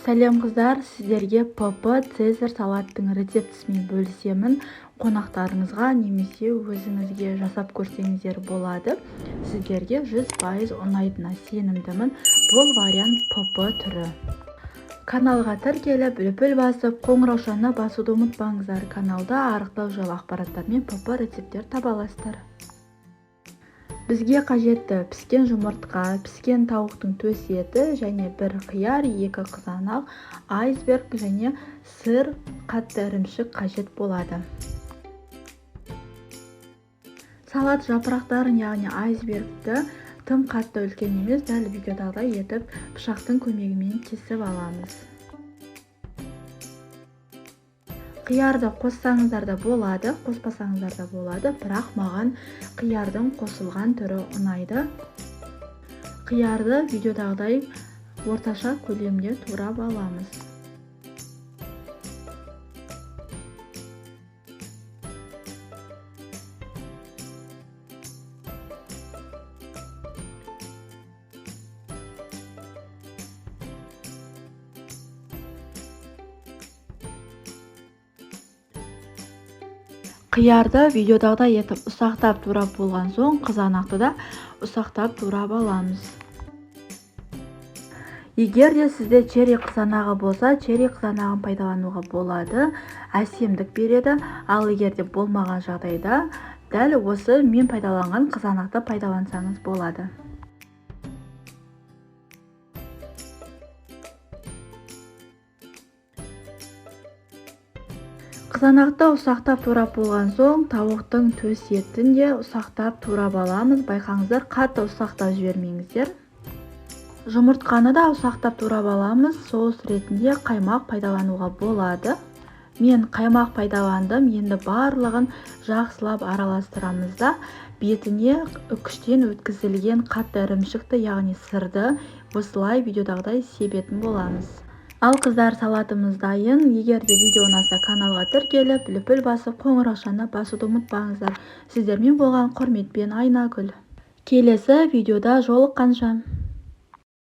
Сәлем қыздар, сіздерге ПП Цезарь салаттың рецептісімен бөлісемін. Қонақтарыңызға немесе өзіңізге жасап көрсеңіздер болады. Сіздерге 100% ұнайтынына сенімдімін. Бұл вариант ПП түрі. Каналға тіркеліп, лүпіл басып, қоңыраушаны басуды ұмытпаңыздар. Каналда арықтау жайлы ақпараттар мен ПП рецепттер таба аласыздар. Бізге қажетті піскен жұмыртқа, піскен тауықтың төс еті және бір қияр, 2 қызанақ, айсберг және сыр, қатты ірімшік қажет болады. Салат жапырақтарын, яғни айсбергті тым қатты үлкен емес, дәл видеодағыдай етіп пышақтың көмегімен кесіп аламыз. Қиярды қоссаңыздар да болады, қоспасаңыздар да болады, бірақ маған қиярдың қосылған түрі ұнайды. Қиярды видеодағыдай орташа көлемде турап аламыз. Қиярды видеодағыдай етіп ұсақтап турап болған соң, қызанақты да ұсақтап турап аламыз. Егер де сізде черри қызанағы болса, черри қызанағын пайдалануға болады, әсемдік береді. Ал егер де болмаған жағдайда, дәл осы мен пайдаланған қызанақты пайдалансаңыз болады. Қызанақты ұсақтап турап болған соң, тауықтың төс етін де ұсақтап турап аламыз. Байқаңыздар, қатты ұсақтап жібермеңіздер. Жұмыртқаны да ұсақтап турап аламыз. Соус ретінде қаймақ пайдалануға болады. Мен қаймақ пайдаландым. Енді барлығын жақсылап араластырамыз да бетіне үкіштен өткізілген қатты ірімшікті, яғни сырды осылай видеодағыдай себетін боламыз. Ал қыздар, салатымыз дайын. Егер де видео ұнаса, каналға тіркеліп, лүпіл басып, қоңыраушаны басуды ұмытпаңыздар. Сіздермен болған құрметпен, Айнагүл. Келесі видеода жолыққанша.